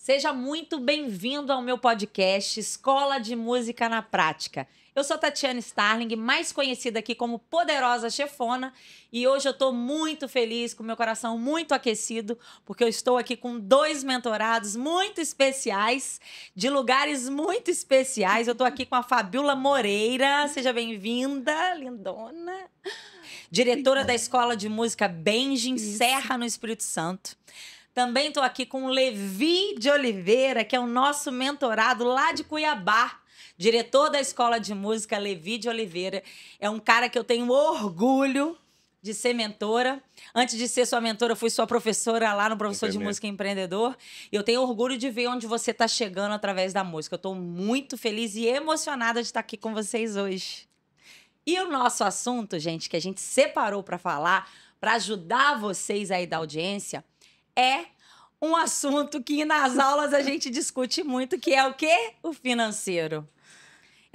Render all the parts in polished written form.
Seja muito bem-vindo ao meu podcast Escola de Música na Prática. Eu sou Tatiana Starling, mais conhecida aqui como Poderosa Chefona, e hoje eu estou muito feliz, com meu coração muito aquecido, porque eu estou aqui com dois mentorados muito especiais, de lugares muito especiais. Eu estou aqui com a Fabiola Moreira, seja bem-vinda, lindona. Diretora da Escola de Música Benji, em Serra, no Espírito Santo. Também estou aqui com o Levi de Oliveira, que é o nosso mentorado lá de Cuiabá. Diretor da Escola de Música, Levi de Oliveira. É um cara que eu tenho orgulho de ser mentora. Antes de ser sua mentora, eu fui sua professora lá no Professor de Música Empreendedor. E eu tenho orgulho de ver onde você está chegando através da música. Eu estou muito feliz e emocionada de estar aqui com vocês hoje. E o nosso assunto, gente, que a gente separou para falar, para ajudar vocês aí da audiência, é um assunto que nas aulas a gente discute muito, que é o quê? O financeiro.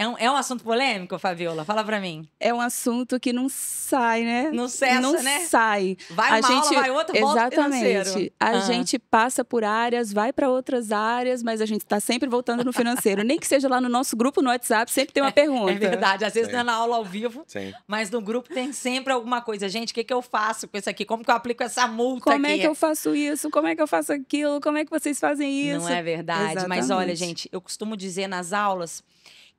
É um assunto polêmico, Fabiola? Fala pra mim. É um assunto que não sai, né? Não cessa, não né? sai. Vai uma aula, vai outra, volta pro financeiro. Exatamente. A gente passa por áreas, vai para outras áreas, mas a gente está sempre voltando no financeiro. Nem que seja lá no nosso grupo no WhatsApp, sempre tem uma pergunta. É verdade. Às vezes não é na aula ao vivo, Sim. mas no grupo tem sempre alguma coisa. Gente, o que eu faço com isso aqui? Como que eu aplico essa multa Como aqui? é que eu faço isso? Como é que eu faço aquilo? Como é que vocês fazem isso? Não é verdade. Exatamente. Mas olha, gente, eu costumo dizer nas aulas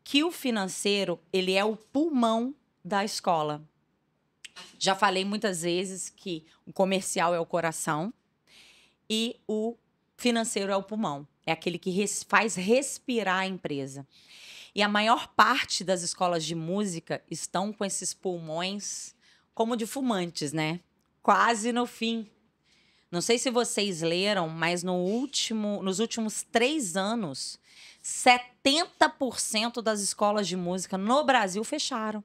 que o financeiro, ele é o pulmão da escola. Já falei muitas vezes que o comercial é o coração e o financeiro é o pulmão. É aquele que faz respirar a empresa. E a maior parte das escolas de música estão com esses pulmões como de fumantes, né? Quase no fim. Não sei se vocês leram, mas nos últimos 3 anos, 70% das escolas de música no Brasil fecharam.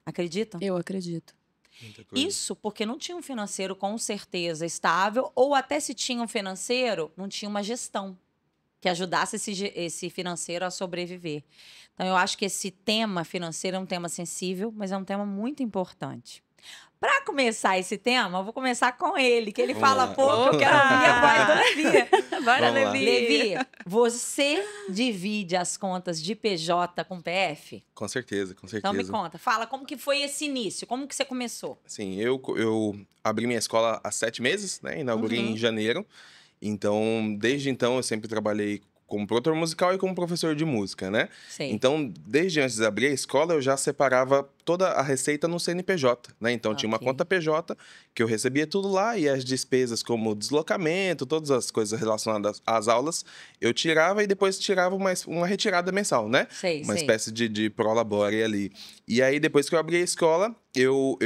Acreditam? Eu acredito. Isso porque não tinha um financeiro com certeza estável, ou até se tinha um financeiro, não tinha uma gestão que ajudasse esse financeiro a sobreviver. Então, eu acho que esse tema financeiro é um tema sensível, mas é um tema muito importante. Para começar esse tema, eu vou começar com ele, que ele fala pouco, eu quero ouvir a voz do Levi. Bora, Vamos lá. Levi. Levi, você divide as contas de PJ com PF? Com certeza, com certeza. Então me conta, fala como que foi esse início, como que você começou? Sim, eu abri minha escola há 7 meses, né? Inaugurei em janeiro. Então, desde então, eu sempre trabalhei como produtor musical e como professor de música, né? Sei. Então, desde antes de abrir a escola, eu já separava toda a receita no CNPJ, né? Então, tinha uma Ok. conta PJ, que eu recebia tudo lá, e as despesas como deslocamento, todas as coisas relacionadas às aulas, eu tirava e depois tirava uma retirada mensal, né? Sei, Uma sei. espécie de prolabore ali. E aí, depois que eu abri a escola, eu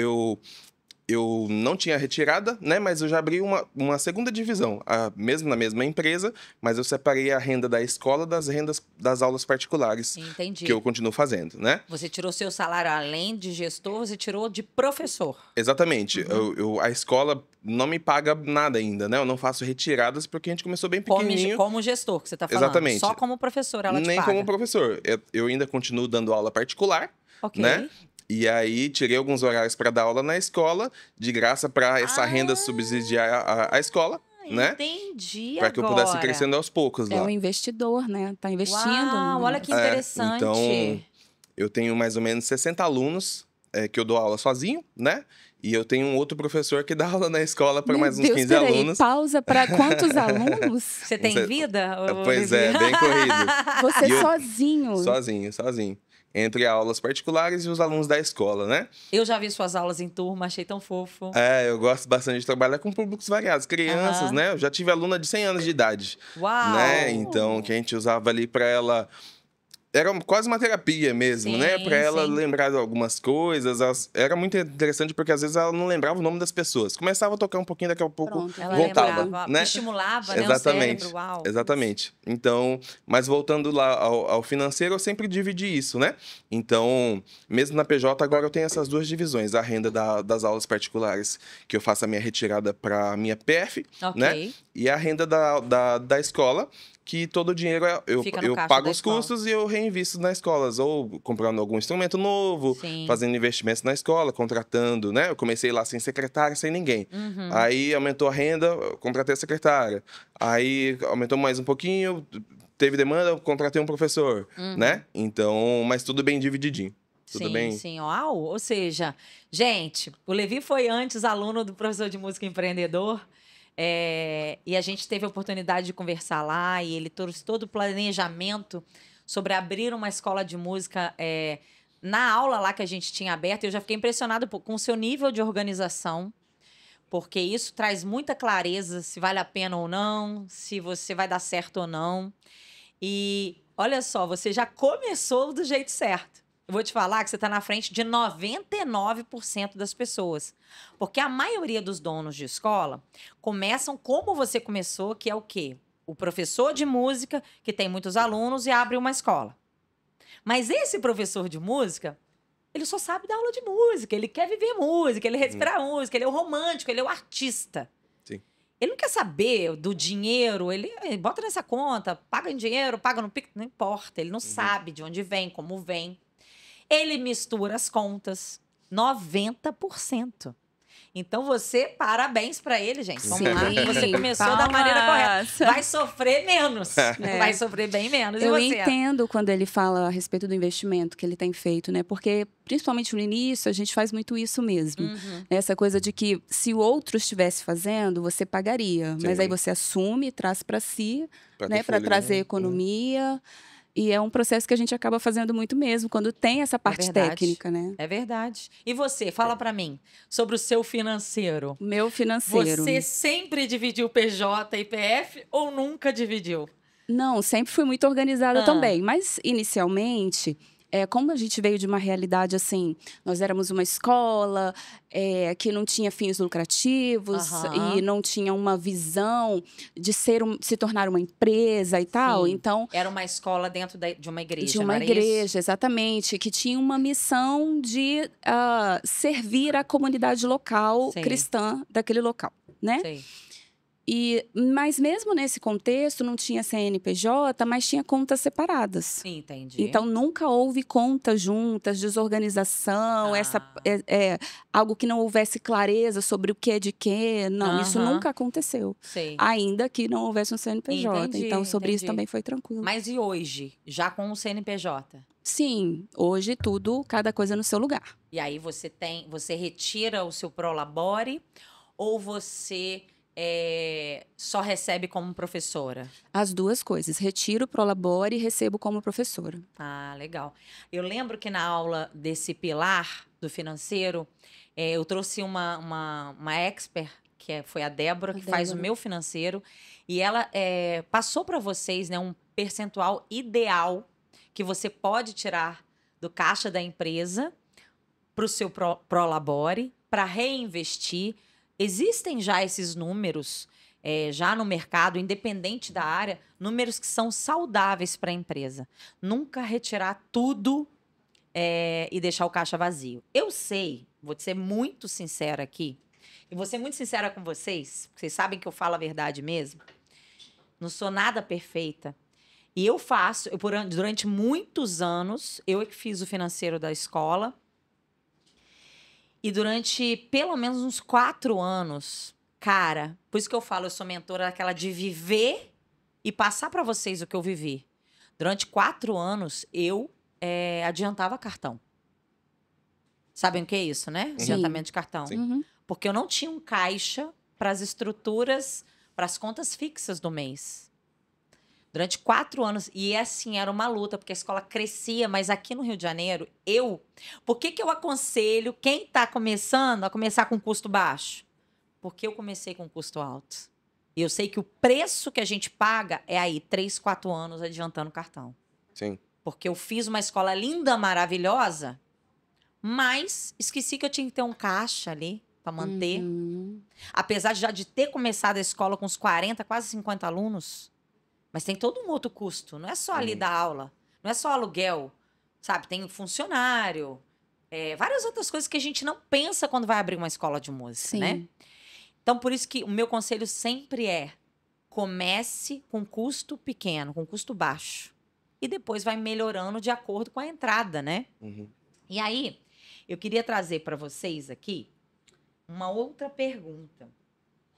não tinha retirada, né? Mas eu já abri uma segunda divisão, mesmo na mesma empresa, mas eu separei a renda da escola das rendas das aulas particulares, Entendi. que eu continuo fazendo, né? Você tirou seu salário além de gestor, você tirou de professor. Exatamente. A escola não me paga nada ainda, né? Eu não faço retiradas porque a gente começou bem pequenininho. Como gestor, que você está falando. Exatamente. Só como professor ela te Nem paga. como professor. Eu ainda continuo dando aula particular, Ok. né? E aí, tirei alguns horários para dar aula na escola, de graça para essa renda subsidiar a escola, né? Entendi Para que eu pudesse ir agora. crescendo aos poucos É lá. um investidor, né? Tá investindo. Uau, olha que interessante. Então, eu tenho mais ou menos 60 alunos que eu dou aula sozinho, né? E eu tenho um outro professor que dá aula na escola para Meu mais uns Deus, 15 peraí, alunos. Pausa para quantos alunos? Você tem vida? Pois Levi? é, bem corrido. Você E eu- sozinho. Sozinho. Entre aulas particulares e os alunos da escola, né? Eu já vi suas aulas em turma, achei tão fofo. Eu gosto bastante de trabalhar com públicos variados. Crianças, né? Eu já tive aluna de 100 anos de idade. Uau! Né? Então, que a gente usava ali para ela... Era quase uma terapia mesmo, Sim, né? Para ela sim. lembrar de algumas coisas. Era muito interessante porque às vezes ela não lembrava o nome das pessoas. Começava a tocar um pouquinho, daqui a pouco Pronto. Ela voltava, lembrava, né? estimulava, né, o Exatamente. cérebro. Uau. Exatamente. Então, mas voltando lá ao financeiro, eu sempre dividi isso, né? Então, mesmo na PJ, agora eu tenho essas duas divisões. A renda das aulas particulares, que eu faço a minha retirada para minha PF, Ok. né? E a renda da escola, que todo o dinheiro eu Fica no caixa pago da os escola. custos e eu reinvisto nas escolas, ou comprando algum instrumento novo, Sim. fazendo investimentos na escola, contratando, né? Eu comecei lá sem secretária, sem ninguém. Uhum. Aí aumentou a renda, eu contratei a secretária. Aí aumentou mais um pouquinho, teve demanda, eu contratei um professor, né? Então, mas tudo bem divididinho. Tudo Sim, bem? sim. Uau! Ou seja, gente, o Levi foi antes aluno do professor de música empreendedor. E a gente teve a oportunidade de conversar lá e ele trouxe todo o planejamento sobre abrir uma escola de música. Na aula lá que a gente tinha aberta, eu já fiquei impressionado com o seu nível de organização, porque isso traz muita clareza se vale a pena ou não, se você vai dar certo ou não. E olha só, você já começou do jeito certo. Eu vou te falar que você está na frente de 99% das pessoas. Porque a maioria dos donos de escola começam como você começou, que é o quê? O professor de música, que tem muitos alunos e abre uma escola. Mas esse professor de música, ele só sabe dar aula de música, ele quer viver música, ele respira música, ele é o romântico, ele é o artista. Sim. Ele não quer saber do dinheiro, ele bota nessa conta, paga em dinheiro, paga no Pix, não importa, ele não sabe de onde vem, como vem. Ele mistura as contas, 90%. Então, parabéns para ele, gente. Vamos lá, que você começou da maneira correta. Vai sofrer menos. Vai sofrer bem menos. Eu e você? entendo quando ele fala a respeito do investimento que ele tem feito, né? Porque, principalmente no início, a gente faz muito isso mesmo. Essa coisa de que, se o outro estivesse fazendo, você pagaria. Sim. Mas aí você assume, traz para si, né? Para folha, trazer né? economia. E é um processo que a gente acaba fazendo muito mesmo, quando tem essa parte técnica, né? É verdade. E você, fala para mim sobre o seu financeiro. Meu financeiro. Você sempre dividiu PJ e PF ou nunca dividiu? Não, sempre fui muito organizada também. Mas, inicialmente, como a gente veio de uma realidade assim, nós éramos uma escola que não tinha fins lucrativos e não tinha uma visão de se tornar uma empresa e tal. Sim. Então, era uma escola dentro de uma igreja, de uma igreja, exatamente, que tinha uma missão de servir a comunidade local cristã daquele local, né? Sei. Mas mesmo nesse contexto, não tinha CNPJ, mas tinha contas separadas. Sim, entendi. Então, nunca houve contas juntas, desorganização, algo que não houvesse clareza sobre o que é de quê. Não, isso nunca aconteceu. Sei. Ainda que não houvesse um CNPJ. Entendi, então, sobre isso também foi tranquilo. Mas e hoje? Já com o CNPJ? Sim, hoje tudo, cada coisa no seu lugar. E aí você retira o seu Prolabore ou você só recebe como professora? As duas coisas. Retiro o Prolabore e recebo como professora. Ah, legal. Eu lembro que na aula desse pilar do financeiro, eu trouxe uma expert, que foi a Débora, que faz o meu financeiro, e ela passou para vocês, né, um percentual ideal que você pode tirar do caixa da empresa para o seu Prolabore, para reinvestir. Existem já esses números, já no mercado, independente da área, números que são saudáveis para a empresa. Nunca retirar tudo e deixar o caixa vazio. Eu sei, vou ser muito sincera aqui, e vou ser muito sincera com vocês, porque vocês sabem que eu falo a verdade mesmo. Não sou nada perfeita. E eu faço, durante muitos anos, eu é que fiz o financeiro da escola. E durante pelo menos uns 4 anos, cara, por isso que eu falo, eu sou mentora daquela de viver e passar para vocês o que eu vivi. Durante 4 anos, eu adiantava cartão. Sabem o que é isso, né? Sim. Adiantamento de cartão. Uhum. Porque eu não tinha um caixa para as estruturas, para as contas fixas do mês. Durante 4 anos. E assim, era uma luta, porque a escola crescia, mas aqui no Rio de Janeiro, por que eu aconselho quem está começando a começar com custo baixo? Porque eu comecei com custo alto. E eu sei que o preço que a gente paga é aí 3, 4 anos adiantando o cartão. Sim. Porque eu fiz uma escola linda, maravilhosa, mas esqueci que eu tinha que ter um caixa ali para manter. Apesar de ter começado a escola com uns 40, quase 50 alunos. Mas tem todo um outro custo. Não é só ali dar aula. Não é só aluguel. Sabe? Tem funcionário. Várias outras coisas que a gente não pensa quando vai abrir uma escola de música, né? Então, por isso que o meu conselho sempre comece com custo pequeno, com custo baixo. e depois vai melhorando de acordo com a entrada, né? Uhum. E aí, eu queria trazer para vocês aqui uma outra pergunta,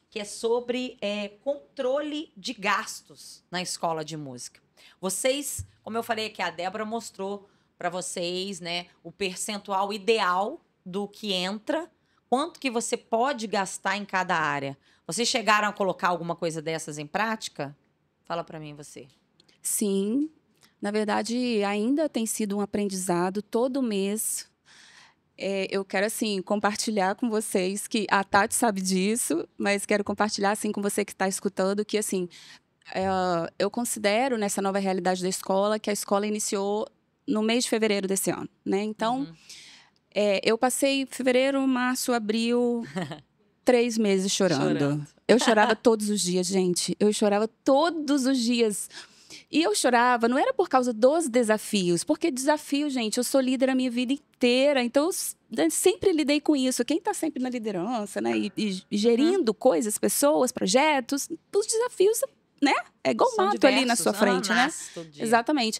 que é sobre controle de gastos na escola de música. Vocês, como eu falei aqui, a Débora mostrou para vocês, né, o percentual ideal do que entra, quanto que você pode gastar em cada área. Vocês chegaram a colocar alguma coisa dessas em prática? Fala para mim, você. Sim, na verdade, ainda tem sido um aprendizado todo mês. Eu quero, assim, compartilhar com vocês que a Tati sabe disso, mas quero compartilhar, assim, com você que está escutando, que, assim, eu considero, nessa nova realidade da escola, que a escola iniciou no mês de fevereiro desse ano, né? Então, eu passei fevereiro, março, abril, 3 meses chorando. Eu chorava todos os dias, gente. Eu chorava todos os dias. E eu chorava, não era por causa dos desafios, porque desafio, gente, eu sou líder a minha vida inteira, então eu sempre lidei com isso. Quem está sempre na liderança, né, e gerindo coisas, pessoas, projetos, os desafios, né, é igual São mato diversos, ali na sua frente, né? Exatamente.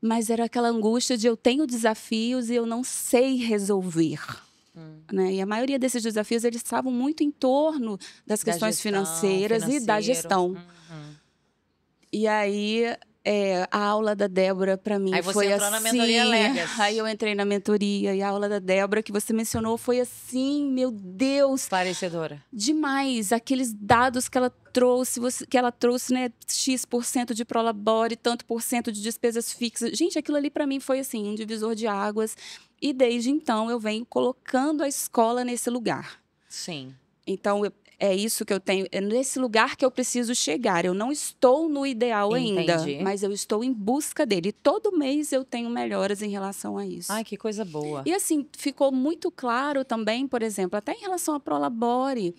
Mas era aquela angústia de eu tenho desafios e eu não sei resolver. Né? E a maioria desses desafios, eles estavam muito em torno das questões financeiras e da gestão. E aí, a aula da Débora, para mim, aí você foi entrou assim. Na mentoria Legacy. Aí eu entrei na mentoria e a aula da Débora, que você mencionou, foi assim, meu Deus. Esclarecedora. Demais. Aqueles dados que ela trouxe, né? X% de prolabore, tanto por cento de despesas fixas. Gente, aquilo ali para mim foi assim, um divisor de águas. E desde então eu venho colocando a escola nesse lugar. Sim. Então, é isso que eu tenho, é nesse lugar que eu preciso chegar. Eu não estou no ideal ainda, mas eu estou em busca dele. E todo mês eu tenho melhoras em relação a isso. Ai, que coisa boa. E assim, ficou muito claro também, por exemplo, até em relação à Prolabore,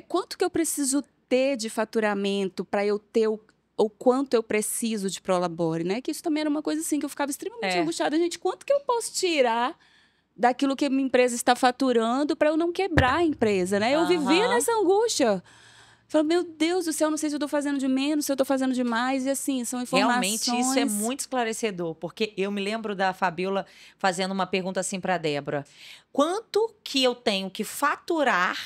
quanto que eu preciso ter de faturamento para eu ter o quanto eu preciso de Prolabore, né? Que isso também era uma coisa assim que eu ficava extremamente angustiada. Gente, quanto que eu posso tirar daquilo que a minha empresa está faturando para eu não quebrar a empresa, né? Eu vivia nessa angústia. Falei, meu Deus do céu, não sei se eu estou fazendo de menos, se eu estou fazendo de mais. E assim, são informações... Realmente, isso é muito esclarecedor. Porque eu me lembro da Fabiola fazendo uma pergunta assim para a Débora. Quanto que eu tenho que faturar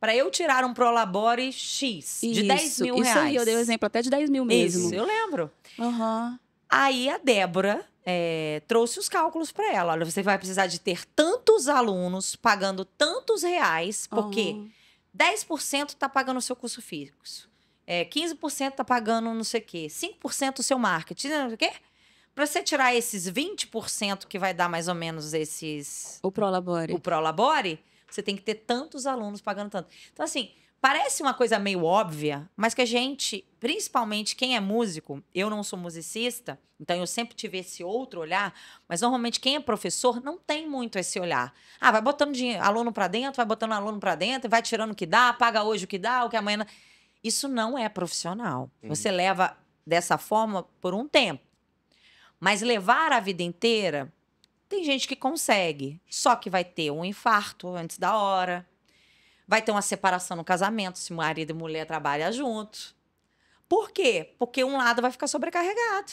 para eu tirar um Prolabore X de 10 mil reais? Isso aí, eu dei o exemplo até de 10 mil mesmo. Isso, eu lembro. Aí a Débora... trouxe os cálculos para ela. Olha, você vai precisar de ter tantos alunos pagando tantos reais, porque 10% está pagando o seu custo fixo, 15% está pagando não sei o quê, 5% o seu marketing, não sei o quê. Para você tirar esses 20% que vai dar mais ou menos O Prolabore, você tem que ter tantos alunos pagando tanto. Então, assim, parece uma coisa meio óbvia, mas que a gente, principalmente quem é músico, eu não sou musicista, então eu sempre tive esse outro olhar, mas normalmente quem é professor não tem muito esse olhar. Vai botando aluno para dentro, vai botando aluno para dentro, vai tirando o que dá, paga hoje o que dá, o que amanhã... Isso não é profissional. Você leva dessa forma por um tempo. Mas levar a vida inteira, tem gente que consegue, só que vai ter um infarto antes da hora, vai ter uma separação no casamento, se marido e mulher trabalham juntos. Por quê? Porque um lado vai ficar sobrecarregado.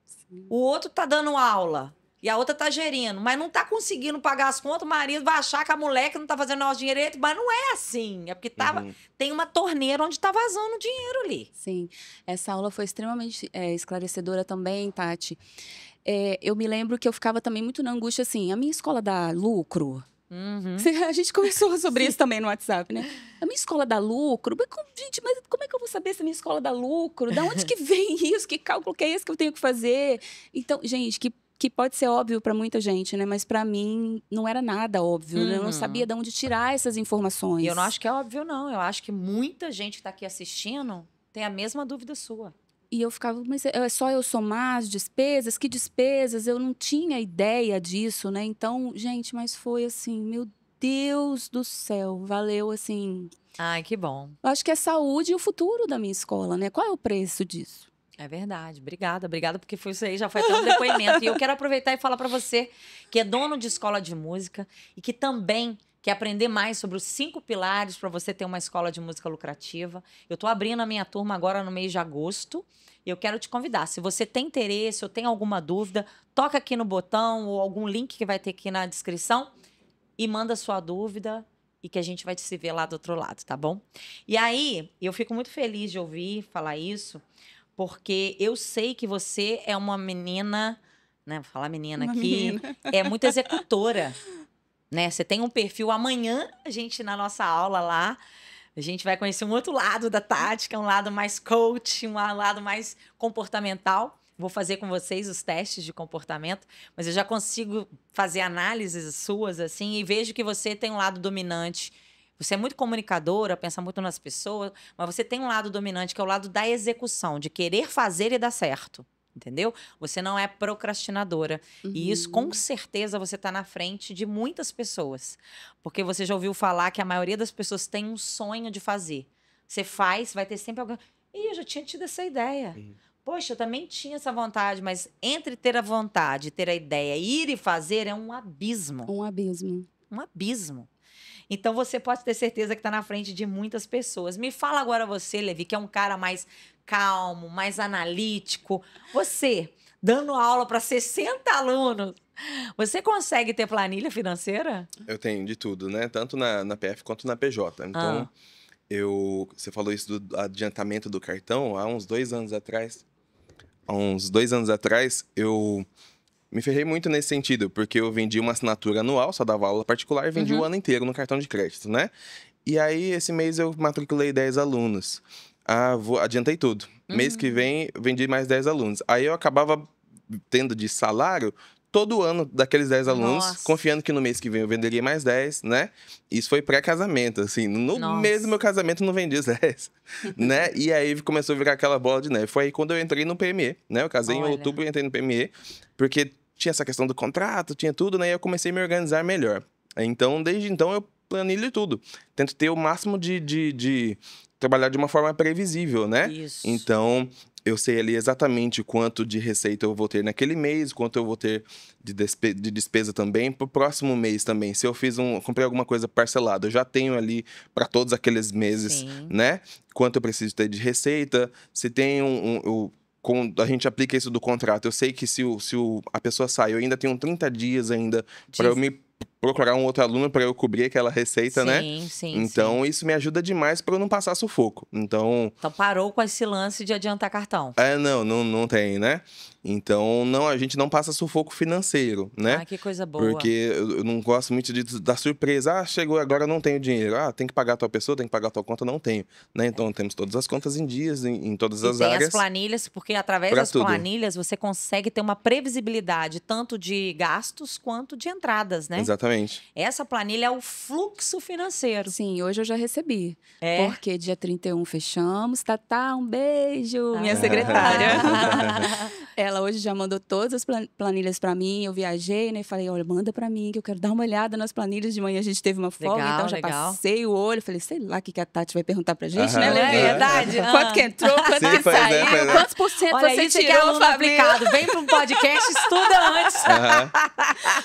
Sim. O outro tá dando aula e a outra tá gerindo, mas não tá conseguindo pagar as contas, o marido vai achar que a mulher que não tá fazendo o dinheiro direito, mas não é assim. É porque tem uma torneira onde tá vazando dinheiro ali. Sim. Essa aula foi extremamente esclarecedora também, Tati. Eu me lembro que eu ficava também muito na angústia, assim, a minha escola dá lucro? A gente conversou sobre isso também no WhatsApp, né? A minha escola dá lucro? Gente, mas como é que eu vou saber se a minha escola dá lucro? Da onde que vem isso? Que cálculo que é esse que eu tenho que fazer? Então, gente, que pode ser óbvio para muita gente, né? Mas para mim não era nada óbvio, né? Eu não sabia de onde tirar essas informações. E eu não acho que é óbvio, não. Eu acho que muita gente que está aqui assistindo tem a mesma dúvida sua. E eu ficava, mas é só eu somar as despesas? Que despesas? Eu não tinha ideia disso, né? Então, gente, mas foi assim, meu Deus do céu, valeu assim. Ai, que bom. Eu acho que é saúde e o futuro da minha escola, né? Qual é o preço disso? É verdade. Obrigada, porque foi isso aí, já foi até um depoimento. E eu quero aproveitar e falar para você que é dono de escola de música e que também quer aprender mais sobre os 5 pilares para você ter uma escola de música lucrativa. Eu estou abrindo a minha turma agora no mês de agosto. E eu quero te convidar. Se você tem interesse ou tem alguma dúvida, toca aqui no botão ou algum link que vai ter aqui na descrição e manda sua dúvida e que a gente vai se ver lá do outro lado, tá bom? E aí, eu fico muito feliz de ouvir falar isso, porque eu sei que você é uma menina, né? Vou falar menina Uma aqui, menina. é muito executora, né? Você tem um perfil. Amanhã, a gente, na nossa aula lá, a gente vai conhecer um outro lado da tática, um lado mais coach, um lado mais comportamental. Vou fazer com vocês os testes de comportamento, mas eu já consigo fazer análises suas assim e vejo que você tem um lado dominante. Você é muito comunicadora, pensa muito nas pessoas, mas você tem um lado dominante que é o lado da execução, de querer fazer e dar certo. Entendeu? Você não é procrastinadora. E isso, com certeza, você está na frente de muitas pessoas. Porque você já ouviu falar que a maioria das pessoas tem um sonho de fazer. Você faz, vai ter sempre alguém. Ih, eu já tinha tido essa ideia. Poxa, eu também tinha essa vontade, mas entre ter a vontade, ter a ideia, ir e fazer é um abismo. Um abismo. Um abismo. Então você pode ter certeza que está na frente de muitas pessoas. Me fala agora você, Levi, que é um cara mais calmo, mais analítico. Você, dando aula para 60 alunos, você consegue ter planilha financeira? Eu tenho de tudo, né? Tanto na PF quanto na PJ. Então, você falou isso do adiantamento do cartão há uns 2 anos atrás. Há uns 2 anos atrás, eu me ferrei muito nesse sentido, porque eu vendi uma assinatura anual, só dava aula particular, e vendi o ano inteiro no cartão de crédito, né? E aí, esse mês, eu matriculei 10 alunos. Adiantei tudo. Mês que vem, eu vendi mais 10 alunos. Aí, eu acabava tendo de salário todo ano daqueles 10 alunos, Nossa. confiando que no mês que vem eu venderia mais 10, né? Isso foi pré-casamento, assim. No mês do meu casamento, não vendi os 10, né? E aí, começou a virar aquela bola de neve. Foi aí quando eu entrei no PME, né? Eu casei em outubro e entrei no PME, porque tinha essa questão do contrato, tinha tudo, né? E eu comecei a me organizar melhor. Então, desde então, eu planilho tudo. Tento ter o máximo de trabalhar de uma forma previsível, né? Isso. Então, eu sei ali exatamente quanto de receita eu vou ter naquele mês, quanto eu vou ter de despesa também pro próximo mês também. Se eu comprei alguma coisa parcelada, eu já tenho ali para todos aqueles meses, né? Quanto eu preciso ter de receita. Se tem quando a gente aplica isso do contrato, eu sei que se a pessoa sai, eu ainda tenho 30 dias ainda para eu me procurar um outro aluno para eu cobrir aquela receita, né? Sim. Então, isso me ajuda demais para eu não passar sufoco. Então, parou com esse lance de adiantar cartão. não tem, né? Então, a gente não passa sufoco financeiro, né? Ah, que coisa boa. Porque eu não gosto muito da surpresa. Chegou agora, não tenho dinheiro. Tem que pagar a tua pessoa, tem que pagar a tua conta, não tenho. Né? Então, temos todas as contas em dias, em todas as áreas. Tem as planilhas, porque através das planilhas você consegue ter uma previsibilidade tanto de gastos quanto de entradas, né? Exatamente. Essa planilha é o fluxo financeiro. Sim, hoje eu já recebi. Porque dia 31 fechamos. Tatá, um beijo, minha secretária. Ela hoje já mandou todas as planilhas para mim. Eu viajei, né? Falei, olha, manda para mim que eu quero dar uma olhada nas planilhas. De manhã a gente teve uma folga, então já passei o olho. Falei, sei lá o que a Tati vai perguntar pra gente, né, Levi? É verdade. Quanto que entrou, quanto que saiu, quantos por cento olha, você isso tirou, que é aluno aplicado. Vem para um podcast, estuda antes.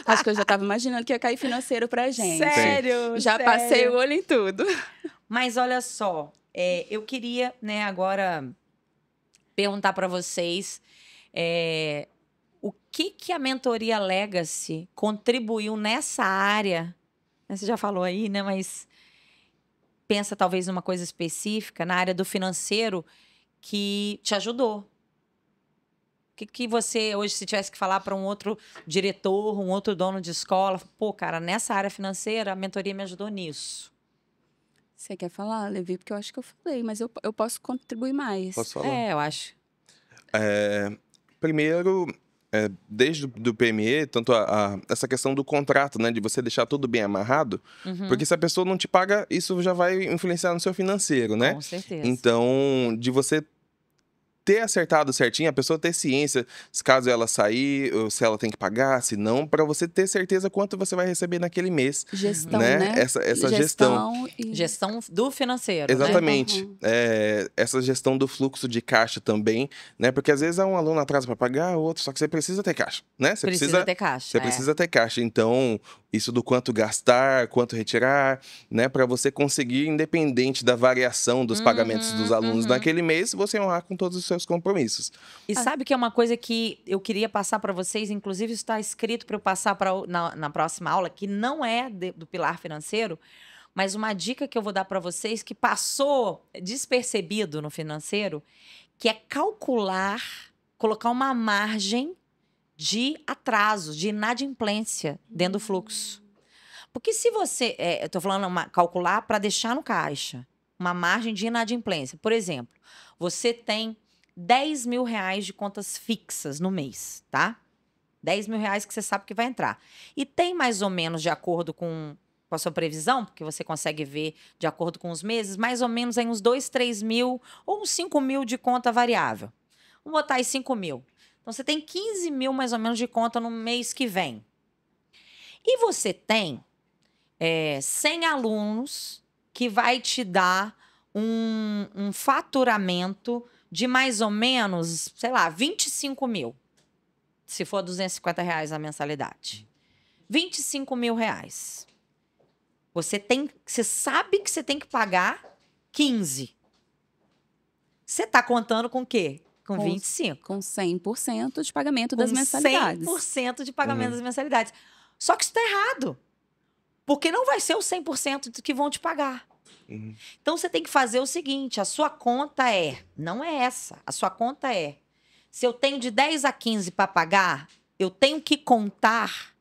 Acho que eu já tava imaginando que ia cair financeiro pra gente. Sério? Já passei o olho em tudo. Mas olha só, eu queria, né, agora perguntar para vocês o que a mentoria Legacy contribuiu nessa área. Você já falou aí, né? Mas pensa talvez numa coisa específica na área do financeiro que te ajudou. O que você hoje, se tivesse que falar para um outro diretor, um outro dono de escola, pô, cara, nessa área financeira a mentoria me ajudou nisso. Você quer falar, Levi? Porque eu acho que eu falei, mas eu posso contribuir mais. Posso falar? Eu acho. Primeiro, desde do PME, tanto essa questão do contrato, né? De você deixar tudo bem amarrado. Porque se a pessoa não te paga, isso já vai influenciar no seu financeiro, né? Com certeza. Então, de você ter acertado certinho, a pessoa ter ciência, se caso ela sair, ou se ela tem que pagar, se não, para você ter certeza quanto você vai receber naquele mês. Gestão, né? Essa gestão. Gestão do financeiro, Exatamente. Uhum. Essa gestão do fluxo de caixa também, né? Porque às vezes há um aluno atrasa para pagar, outro, só que você precisa ter caixa, né? Você Precisa ter caixa. Você precisa ter caixa. Então, isso do quanto gastar, quanto retirar, né? Para você conseguir, independente da variação dos pagamentos dos alunos naquele mês, você honrar com todos os seus compromissos. E sabe que é uma coisa que eu queria passar para vocês, inclusive isso está escrito para eu passar na próxima aula, que não é do pilar financeiro, mas uma dica que eu vou dar para vocês que passou despercebido no financeiro, que é calcular, colocar uma margem de atraso, de inadimplência dentro do fluxo. Porque se você, eu estou falando calcular para deixar no caixa, uma margem de inadimplência. Por exemplo, você tem 10 mil reais de contas fixas no mês, tá? 10 mil reais que você sabe que vai entrar. E tem mais ou menos, de acordo com a sua previsão, porque você consegue ver de acordo com os meses, mais ou menos aí uns 2, 3 mil ou uns 5 mil de conta variável. Vamos botar aí 5 mil. Então, você tem 15 mil mais ou menos de conta no mês que vem. E você tem 100 alunos que vai te dar um faturamento de mais ou menos, sei lá, 25 mil. Se for 250 reais a mensalidade. 25 mil reais. Você sabe que você tem que pagar 15. Você está contando com o quê? Com 25. Com 100% de pagamento das mensalidades. 100% de pagamento das mensalidades. Só que isso está errado. Porque não vai ser o 100% do que vão te pagar. Então, você tem que fazer o seguinte, a sua conta não é essa, a sua conta se eu tenho de 10 a 15 para pagar, eu tenho que contar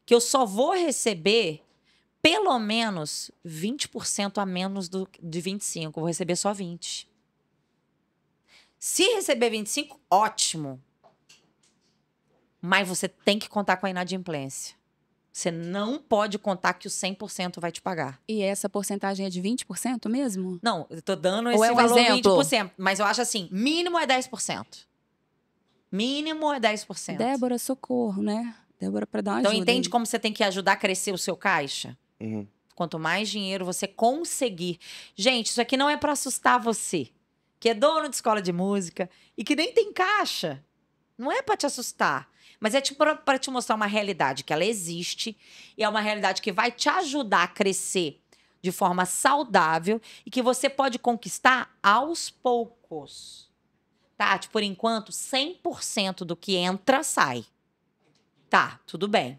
que eu só vou receber pelo menos 20% a menos de 25, eu vou receber só 20. Se receber 25, ótimo. Mas você tem que contar com a inadimplência. Você não pode contar que o 100% vai te pagar. E essa porcentagem é de 20% mesmo? Não, eu tô dando Ou esse um valor exemplo? 20%. Mas eu acho assim, mínimo é 10%. Mínimo é 10%. Débora, socorro, né? Débora, para dar uma Então, ajuda entende aí. como você tem que ajudar a crescer o seu caixa? Quanto mais dinheiro você conseguir. Gente, isso aqui não é para assustar você, que é dono de escola de música e que nem tem caixa. Não é para te assustar. Mas é para te mostrar uma realidade que ela existe e é uma realidade que vai te ajudar a crescer de forma saudável e que você pode conquistar aos poucos. Tati, por enquanto, 100% do que entra, sai. Tá, tudo bem.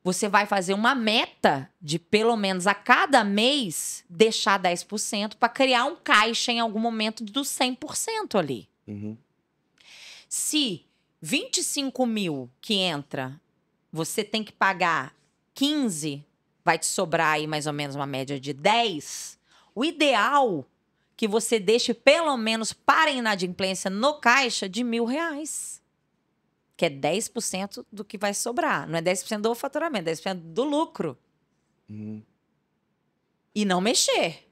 Você vai fazer uma meta de, pelo menos a cada mês, deixar 10% para criar um caixa em algum momento dos 100% ali. Se 25 mil que entra, você tem que pagar 15, vai te sobrar aí mais ou menos uma média de 10. O ideal é que você deixe pelo menos para inadimplência no caixa de R$1.000. Que é 10% do que vai sobrar. Não é 10% do faturamento, é 10% do lucro. E não mexer.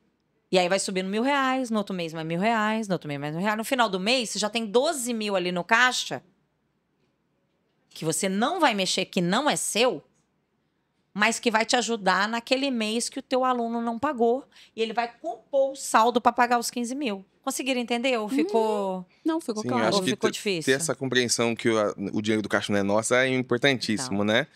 E aí vai subindo R$1.000, no outro mês mais R$1.000, no outro mês mais R$1.000. No final do mês, você já tem 12 mil ali no caixa que você não vai mexer, que não é seu, mas que vai te ajudar naquele mês que o teu aluno não pagou. E ele vai compor o saldo para pagar os 15 mil. Conseguiram entender? Ou ficou... Não, ficou Sim, claro. acho Ou que ficou difícil? ter essa compreensão que o dinheiro do caixa não é nosso é importantíssimo, né?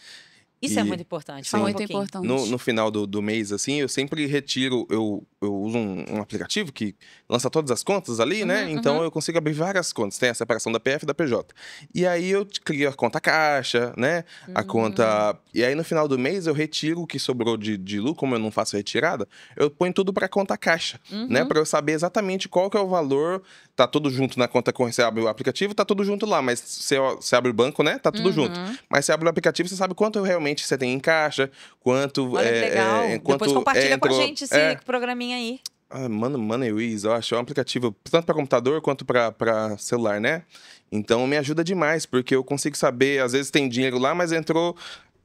Isso é muito importante. Sim. Fala um Muito pouquinho. importante. No final do mês, assim, eu sempre retiro, eu uso um aplicativo que lança todas as contas ali, né? Então eu consigo abrir várias contas. Tem a separação da PF e da PJ. E aí eu crio a conta caixa, né? A conta. E aí no final do mês eu retiro o que sobrou de lucro, como eu não faço retirada, eu ponho tudo pra conta caixa, né? Pra eu saber exatamente qual que é o valor. Tá tudo junto na conta quando você abre o aplicativo, tá tudo junto lá. Mas você abre o banco, né? Tá tudo junto. Mas você abre o aplicativo, você sabe quanto realmente você tem em caixa, quanto... Olha que legal. quanto Depois compartilha com a entrou, gente esse programinha aí. Moneywiz, eu acho. É um aplicativo tanto para computador quanto para celular, né? Então, me ajuda demais, porque eu consigo saber... Às vezes tem dinheiro lá, mas entrou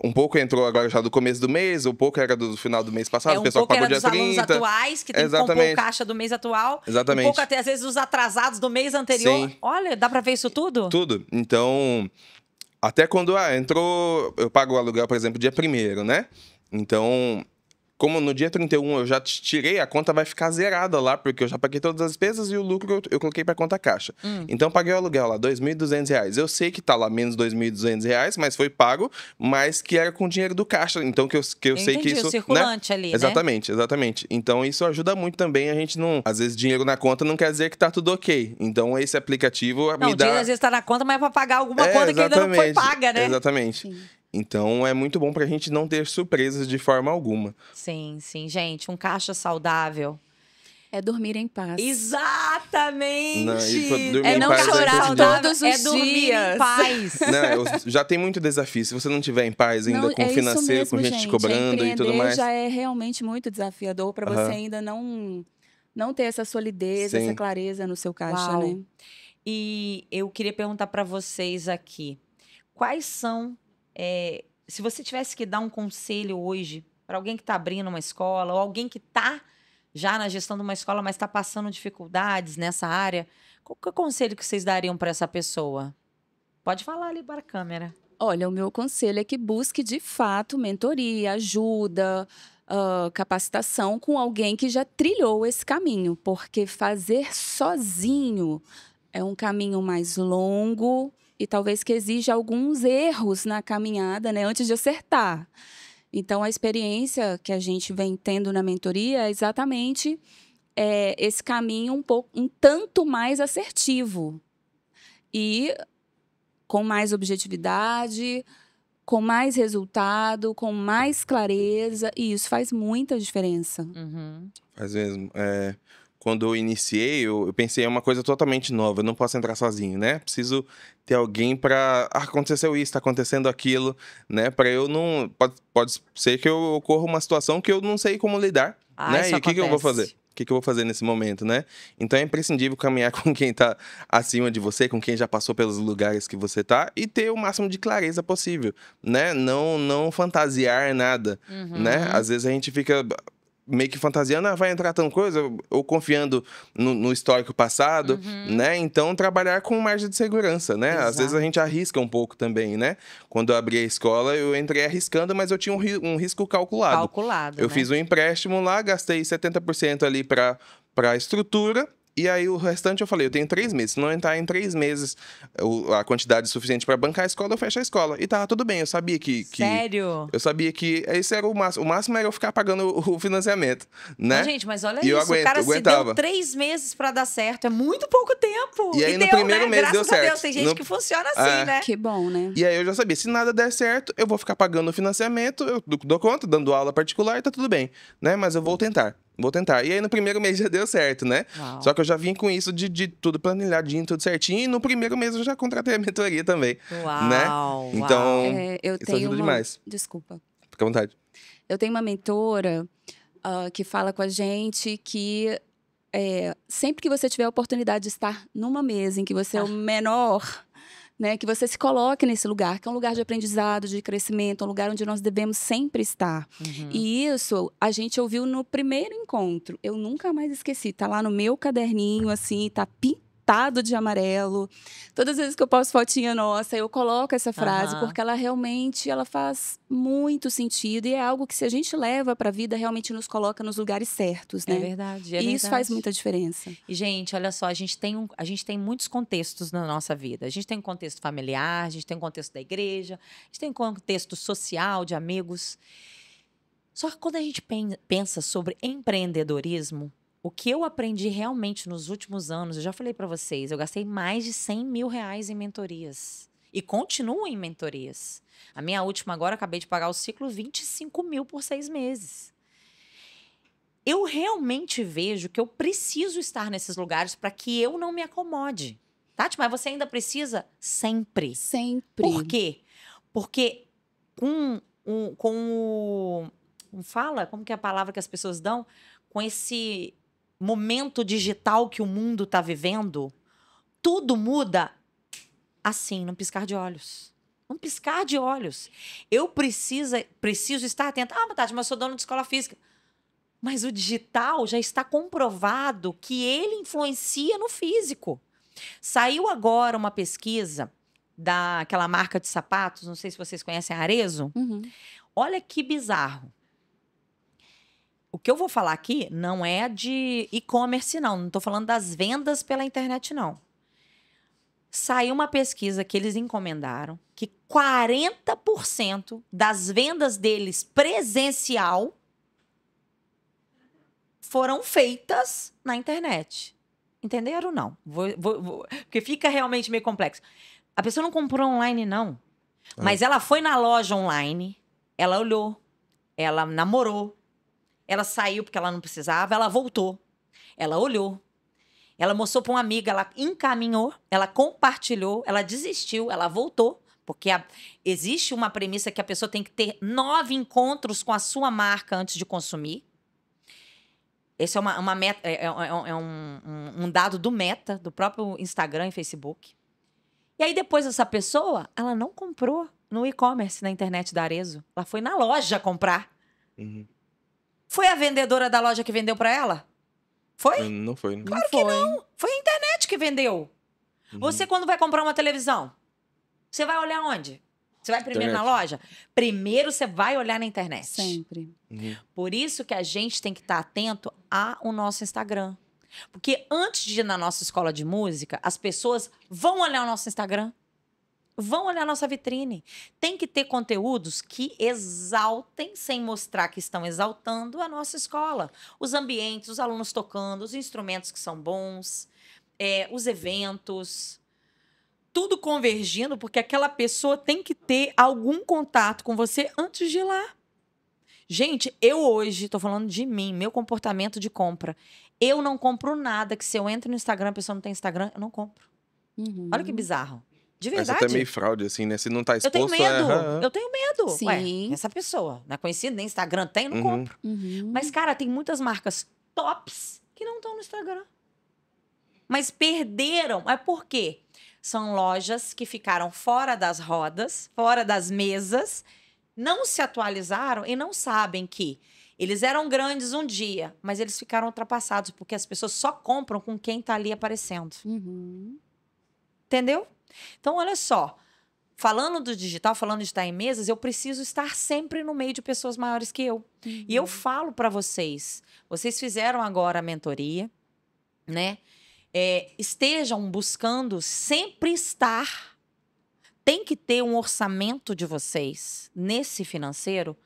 Um pouco entrou agora já do começo do mês, um pouco era do final do mês passado, o pessoal pouco pagou era dia dos alunos 30. atuais, que tem que compor o caixa do mês atual. Exatamente. Um pouco até, às vezes, dos atrasados do mês anterior. Sim. Olha, dá pra ver isso tudo? Tudo. Então, até quando entrou, eu pago o aluguel, por exemplo, dia 1º, né? Então, como no dia 31 eu já tirei, a conta vai ficar zerada lá, porque eu já paguei todas as despesas e o lucro eu coloquei para conta caixa. Então, paguei o aluguel lá, R$ 2.200. Eu sei que tá lá menos R$ 2.200, mas foi pago, mas que era com dinheiro do caixa. Então, que eu sei que isso... o circulante, né? Ali, exatamente, né? Exatamente. Então, isso ajuda muito também. A gente não... Às vezes, dinheiro na conta não quer dizer que tá tudo ok. Então, esse aplicativo me dá... O dinheiro às vezes tá na conta, mas é pra pagar alguma conta que ainda não foi paga, né? Exatamente. Sim. Então, é muito bom pra gente não ter surpresas de forma alguma. Sim, sim. Gente, um caixa saudável. É dormir em paz. Exatamente! Não chorar todos os dormir dias. Em paz. Já tem muito desafio. Se você não tiver em paz ainda com o financeiro, mesmo, com gente te cobrando e tudo mais. Já é realmente muito desafiador para você ainda não ter essa solidez, essa clareza no seu caixa, né? E eu queria perguntar para vocês aqui, quais são... se você tivesse que dar um conselho hoje para alguém que está abrindo uma escola ou alguém que está já na gestão de uma escola, mas está passando dificuldades nessa área, qual que é o conselho que vocês dariam para essa pessoa? Pode falar ali para a câmera. Olha, o meu conselho é que busque de fato mentoria, ajuda, capacitação com alguém que já trilhou esse caminho, porque fazer sozinho é um caminho mais longo e talvez que exija alguns erros na caminhada, né, antes de acertar. Então, a experiência que a gente vem tendo na mentoria é exatamente esse caminho um tanto mais assertivo e com mais objetividade, com mais resultado, com mais clareza, e isso faz muita diferença. Faz mesmo. Quando eu iniciei, eu pensei em uma coisa totalmente nova. Eu não posso entrar sozinho, né? Preciso ter alguém para... aconteceu isso, tá acontecendo aquilo, né? Para eu não... Pode ser que eu ocorra uma situação que eu não sei como lidar, né? E o que eu vou fazer? O que eu vou fazer nesse momento, né? Então, é imprescindível caminhar com quem tá acima de você, com quem já passou pelos lugares que você tá e ter o máximo de clareza possível, né? Não fantasiar nada, né? Às vezes a gente fica... meio que fantasiando, vai entrar tanta coisa, ou confiando no histórico passado, né? Então, trabalhar com margem de segurança, né? Exato. Às vezes a gente arrisca um pouco também, né? Quando eu abri a escola, eu entrei arriscando, mas eu tinha um risco calculado. Eu fiz um empréstimo lá, gastei 70% ali para a estrutura, e aí o restante eu falei, eu tenho 3 meses. Se não entrar em 3 meses a quantidade suficiente para bancar a escola, eu fecho a escola. E tava tudo bem, eu sabia que... Sério? Eu sabia que esse era o máximo. O máximo era eu ficar pagando o financiamento, né? Não, gente, mas olha e isso, o cara se deu 3 meses para dar certo. É muito pouco tempo. E aí no primeiro mês deu certo. Graças a Deus, tem gente que funciona assim, né? Que bom, né? E aí eu já sabia, se nada der certo, eu vou ficar pagando o financiamento, eu dou conta, dando aula particular e tá tudo bem, né? Mas eu vou tentar. E aí, no primeiro mês já deu certo, né? Uau. Só que eu já vim com isso de tudo planilhadinho, tudo certinho. E no primeiro mês eu já contratei a mentoria também. Uau, né? Então, eu isso ajuda demais. Desculpa. Fica à vontade. Eu tenho uma mentora que fala com a gente que sempre que você tiver a oportunidade de estar numa mesa em que você é o menor... né, que você se coloque nesse lugar, que é um lugar de aprendizado, de crescimento, um lugar onde nós devemos sempre estar. E isso a gente ouviu no primeiro encontro. Eu nunca mais esqueci. Tá lá no meu caderninho, assim, tá pintado de amarelo. Todas as vezes que eu posto fotinha nossa, eu coloco essa frase, porque ela realmente faz muito sentido. E é algo que, se a gente leva para a vida, realmente nos coloca nos lugares certos, né? É verdade, E isso faz muita diferença. E, gente, olha só, a gente tem muitos contextos na nossa vida. A gente tem um contexto familiar, a gente tem um contexto da igreja, a gente tem um contexto social, de amigos. Só que quando a gente pensa sobre empreendedorismo, o que eu aprendi realmente nos últimos anos, eu já falei para vocês, eu gastei mais de R$100 mil em mentorias. E continuo em mentorias. A minha última agora, acabei de pagar o ciclo, 25 mil por 6 meses. Eu realmente vejo que eu preciso estar nesses lugares para que eu não me acomode. Tati, mas você ainda precisa? Sempre. Sempre. Por quê? Porque como que é a palavra que as pessoas dão? Com esse momento digital que o mundo está vivendo, tudo muda assim, num piscar de olhos. Um piscar de olhos. Eu preciso estar atenta. Ah, Tati, mas eu sou dono de escola física. Mas o digital já está comprovado que ele influencia no físico. Saiu agora uma pesquisa daquela marca de sapatos, não sei se vocês conhecem a Arezzo. Uhum. Olha que bizarro. O que eu vou falar aqui não é de e-commerce, não. Não estou falando das vendas pela internet, não. Saiu uma pesquisa que eles encomendaram que 40% das vendas deles presencial foram feitas na internet. Entenderam ou não? Porque fica realmente meio complexo. A pessoa não comprou online, não. Mas ela foi na loja online, ela olhou, ela namorou, ela saiu porque ela não precisava, ela voltou, ela olhou, ela mostrou para uma amiga, ela encaminhou, ela compartilhou, ela desistiu, ela voltou. Porque existe uma premissa que a pessoa tem que ter 9 encontros com a sua marca antes de consumir. Esse é uma meta, um dado do Meta, do próprio Instagram e Facebook. E aí, depois, essa pessoa, ela não comprou no e-commerce, na internet da Arezzo. Ela foi na loja comprar. Uhum. Foi a vendedora da loja que vendeu para ela? Foi? Não foi, né? Claro que não. Foi a internet que vendeu. Uhum. Você, quando vai comprar uma televisão, você vai olhar onde? Você vai primeiro na loja? Primeiro você vai olhar na internet. Sempre. Uhum. Por isso que a gente tem que estar atento ao nosso Instagram. Porque antes de ir na nossa escola de música, as pessoas vão olhar o nosso Instagram. Vão olhar a nossa vitrine. Tem que ter conteúdos que exaltem, sem mostrar que estão exaltando a nossa escola. Os ambientes, os alunos tocando, os instrumentos que são bons, os eventos. Tudo convergindo, porque aquela pessoa tem que ter algum contato com você antes de ir lá. Gente, eu hoje, tô falando de mim, meu comportamento de compra. Eu não compro nada que se eu entro no Instagram, a pessoa não tem Instagram, eu não compro. Uhum. Olha que bizarro. De Mas verdade. até meio fraude, assim, né? Se não tá Eu exposto... tenho medo. Eu tenho medo. Sim. Ué, essa pessoa não é conhecida, nem Instagram tem, não Uhum. compro. Uhum. Mas, cara, tem muitas marcas tops que não estão no Instagram. Mas perderam. Mas por quê? São lojas que ficaram fora das rodas, fora das mesas, não se atualizaram e não sabem que eles eram grandes um dia, mas eles ficaram ultrapassados, porque as pessoas só compram com quem está ali aparecendo. Uhum. Entendeu? Então, olha só. Falando do digital, falando de estar em mesas, eu preciso estar sempre no meio de pessoas maiores que eu. Uhum. E eu falo para vocês fizeram agora a mentoria, né? Estejam buscando sempre estar. Tem que ter um orçamento de vocês nesse financeiro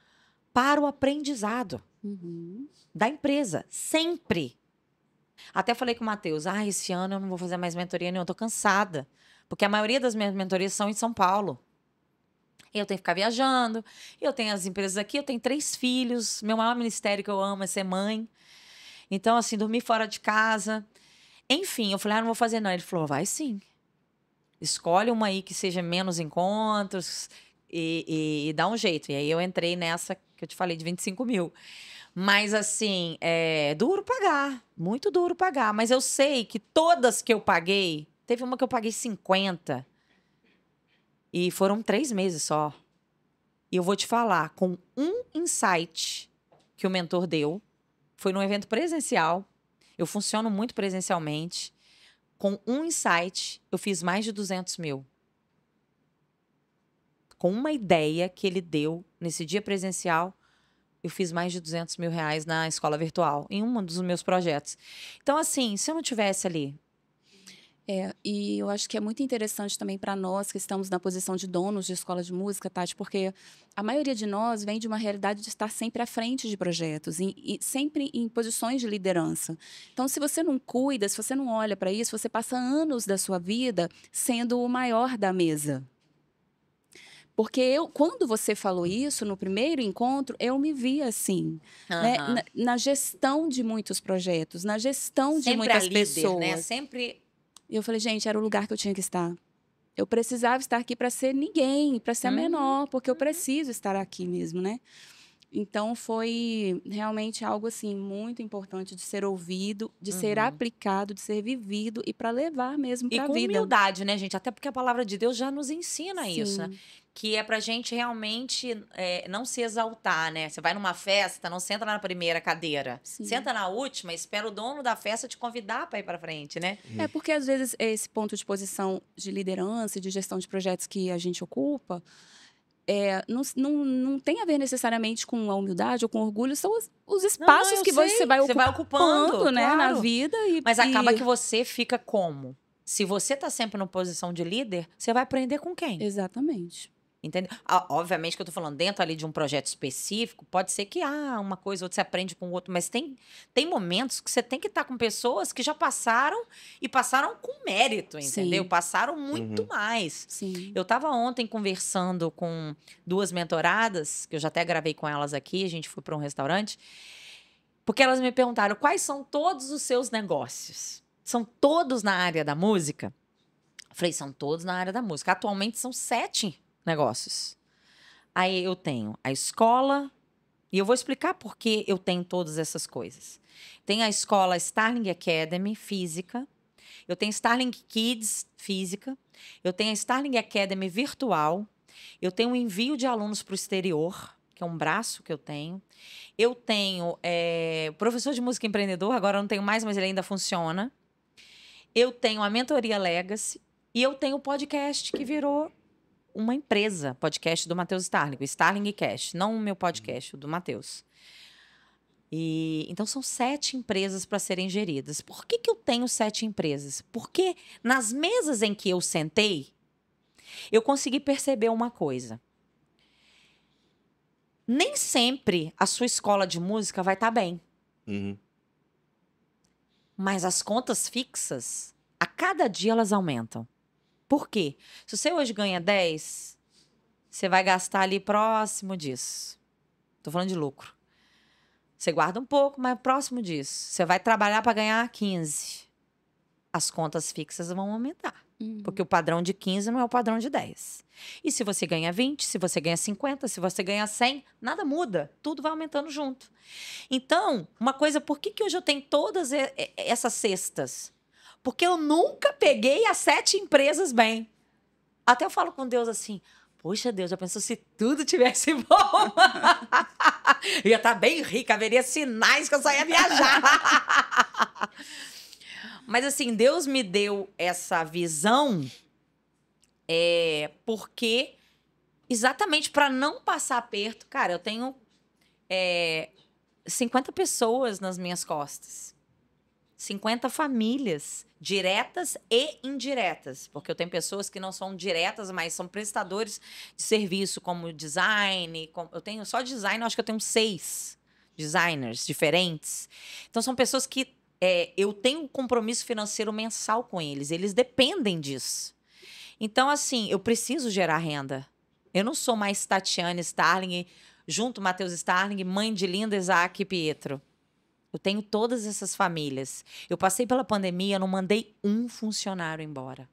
para o aprendizado Uhum. da empresa. Sempre. Até falei com o Matheus, esse ano eu não vou fazer mais mentoria nenhuma, eu tô cansada. Porque a maioria das minhas mentorias são em São Paulo. Eu tenho que ficar viajando, eu tenho as empresas aqui, eu tenho 3 filhos, meu maior ministério que eu amo é ser mãe. Então, assim, dormir fora de casa. Enfim, eu falei, não vou fazer não. Ele falou, vai sim. Escolhe uma aí que seja menos encontros e dá um jeito. E aí eu entrei nessa que eu te falei de 25 mil. Mas, assim, é duro pagar, muito duro pagar. Mas eu sei que todas que eu paguei, teve uma que eu paguei 50 e foram 3 meses só. E eu vou te falar, com um insight que o mentor deu, foi num evento presencial, eu funciono muito presencialmente, com um insight, eu fiz mais de 200 mil. Com uma ideia que ele deu nesse dia presencial, eu fiz mais de 200 mil reais na escola virtual, em um dos meus projetos. Então, assim, se eu não tivesse ali... E eu acho que é muito interessante também para nós que estamos na posição de donos de escola de música, Tati, porque a maioria de nós vem de uma realidade de estar sempre à frente de projetos e sempre em posições de liderança. Então, se você não cuida, se você não olha para isso, você passa anos da sua vida sendo o maior da mesa. Porque quando você falou isso no primeiro encontro, eu me vi assim, né? Na gestão de muitos projetos, na gestão de muitas pessoas. Né? Sempre... E eu falei, gente, era o lugar que eu tinha que estar. Eu precisava estar aqui para ser ninguém, para ser a menor, porque eu preciso estar aqui mesmo, né? Então, foi realmente algo, assim, muito importante de ser ouvido, de ser aplicado, de ser vivido e para levar mesmo E para a com vida. humildade, né, gente? Até porque a palavra de Deus já nos ensina isso, né? Sim, Que é pra gente realmente não se exaltar, né? Você vai numa festa, não senta na primeira cadeira. sim. Senta na última, espera o dono da festa te convidar pra ir pra frente, né? É porque, às vezes, esse ponto de posição de liderança e de gestão de projetos que a gente ocupa, não tem a ver necessariamente com a humildade ou com orgulho, são os espaços eu que sei, você vai que você vai ocupando, ocupando, né, na claro. vida. Mas acaba que você fica como? Se você tá sempre numa posição de líder, você vai aprender com quem? Exatamente. Entendeu? Obviamente que eu tô falando dentro ali de um projeto específico, pode ser que uma coisa ou outra você aprende com o outro, mas tem momentos que você tem que estar com pessoas que já passaram e passaram com mérito, entendeu? Sim. Passaram muito mais. Sim. Eu estava ontem conversando com 2 mentoradas, que eu já até gravei com elas aqui, a gente foi para um restaurante, porque elas me perguntaram quais são todos os seus negócios? São todos na área da música? Eu falei, são todos na área da música. Atualmente são 7 negócios. Aí eu tenho a escola, e eu vou explicar por que eu tenho todas essas coisas. Tem a escola Starling Academy, física. Eu tenho Starling Kids, física. Eu tenho a Starling Academy virtual. Eu tenho o envio de alunos para o exterior, que é um braço que eu tenho. Eu tenho professor de música empreendedor, agora eu não tenho mais, mas ele ainda funciona. Eu tenho a mentoria Legacy. E eu tenho o podcast, que virou uma empresa, podcast do Matheus Starling, o Starling Cast, não o meu podcast, o do Matheus. Então são 7 empresas para serem geridas. Por que eu tenho 7 empresas? Porque nas mesas em que eu sentei, eu consegui perceber uma coisa. Nem sempre a sua escola de música vai estar bem. Mas as contas fixas, a cada dia elas aumentam. Por quê? Se você hoje ganha 10, você vai gastar ali próximo disso. Tô falando de lucro. Você guarda um pouco, mas próximo disso. Você vai trabalhar para ganhar 15. As contas fixas vão aumentar. Porque o padrão de 15 não é o padrão de 10. E se você ganha 20, se você ganha 50, se você ganha 100, nada muda. Tudo vai aumentando junto. Então, uma coisa, por que hoje eu tenho todas essas cestas? Porque eu nunca peguei as 7 empresas bem. Até eu falo com Deus assim, poxa, Deus, já pensou se tudo tivesse bom? Eu ia estar bem rica, haveria sinais que eu só ia viajar. Mas assim, Deus me deu essa visão porque exatamente para não passar aperto. Cara, eu tenho 50 pessoas nas minhas costas. 50 famílias, diretas e indiretas. Porque eu tenho pessoas que não são diretas, mas são prestadores de serviço, como design. Eu tenho só design, eu acho que eu tenho 6 designers diferentes. Então, são pessoas que eu tenho um compromisso financeiro mensal com eles. Eles dependem disso. Então, assim, eu preciso gerar renda. Eu não sou mais Tatiane Starling, junto Matheus Starling, mãe de Linda, Isaac e Pietro. Eu tenho todas essas famílias. Eu passei pela pandemia, não mandei um funcionário embora.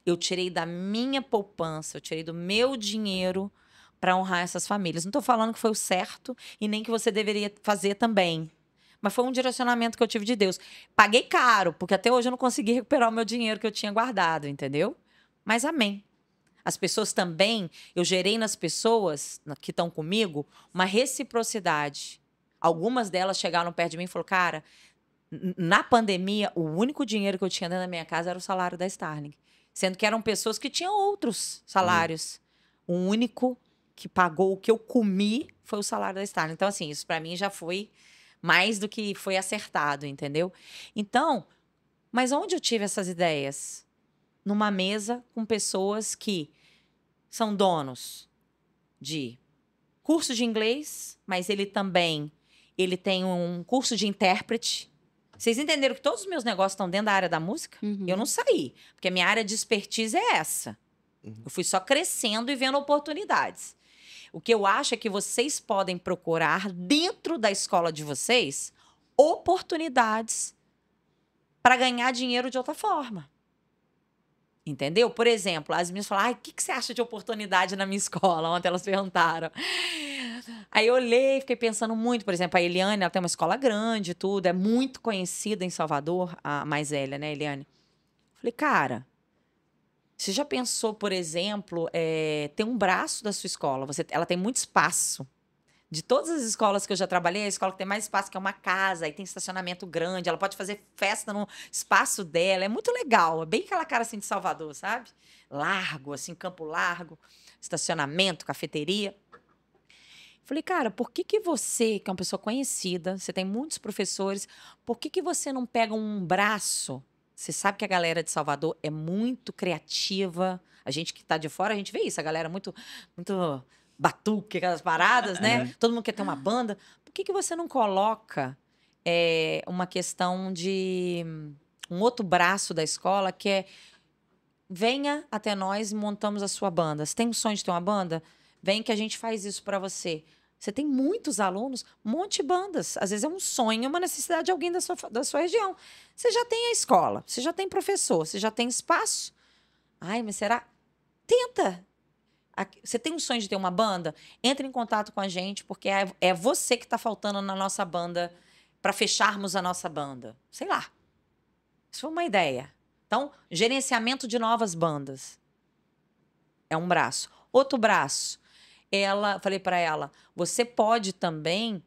Eu tirei da minha poupança, eu tirei do meu dinheiro para honrar essas famílias. Não estou falando que foi o certo e nem que você deveria fazer também. Mas foi um direcionamento que eu tive de Deus. Paguei caro, porque até hoje eu não consegui recuperar o meu dinheiro que eu tinha guardado, entendeu? Mas amém. As pessoas também, eu gerei nas pessoas que estão comigo uma reciprocidade. Algumas delas chegaram perto de mim e falaram, cara, na pandemia, o único dinheiro que eu tinha dentro da minha casa era o salário da Starling. Sendo que eram pessoas que tinham outros salários. O único que pagou o que eu comi foi o salário da Starling. Então, assim, isso para mim já foi mais do que foi acertado, entendeu? Então, mas onde eu tive essas ideias? Numa mesa com pessoas que são donos de curso de inglês, mas ele tem um curso de intérprete. Vocês entenderam que todos os meus negócios estão dentro da área da música? Eu não saí, porque a minha área de expertise é essa. Eu fui só crescendo e vendo oportunidades. O que eu acho é que vocês podem procurar dentro da escola de vocês oportunidades para ganhar dinheiro de outra forma. Entendeu? Por exemplo, as meninas falam, o que você acha de oportunidade na minha escola? Ontem elas perguntaram. Aí eu olhei e fiquei pensando muito. Por exemplo, a Eliane, ela tem uma escola grande e tudo. É muito conhecida em Salvador, a mais velha, né, Eliane? Falei, cara, você já pensou, por exemplo, ter um braço da sua escola? Ela tem muito espaço. De todas as escolas que eu já trabalhei, a escola que tem mais espaço, que é uma casa, aí tem estacionamento grande, ela pode fazer festa no espaço dela. É muito legal. É bem aquela cara assim de Salvador, sabe? Largo, assim, campo largo, estacionamento, cafeteria. Falei, cara, por que você, que é uma pessoa conhecida, você tem muitos professores, por que você não pega um braço? Você sabe que a galera de Salvador é muito criativa. A gente que tá de fora, a gente vê isso, a galera muito batuque, aquelas paradas, né? Todo mundo quer ter uma banda. Por que você não coloca uma questão de um outro braço da escola que é venha até nós e montamos a sua banda. Você tem um sonho de ter uma banda? Vem que a gente faz isso para você. Você tem muitos alunos, monte bandas. Às vezes é um sonho, uma necessidade de alguém da sua região. Você já tem a escola, você já tem professor, você já tem espaço. Ai, mas será? Tenta. Você tem um sonho de ter uma banda? Entre em contato com a gente, porque é você que está faltando na nossa banda para fecharmos a nossa banda. Sei lá. Isso foi uma ideia. Então, gerenciamento de novas bandas. É um braço. Outro braço. Falei para ela, você pode também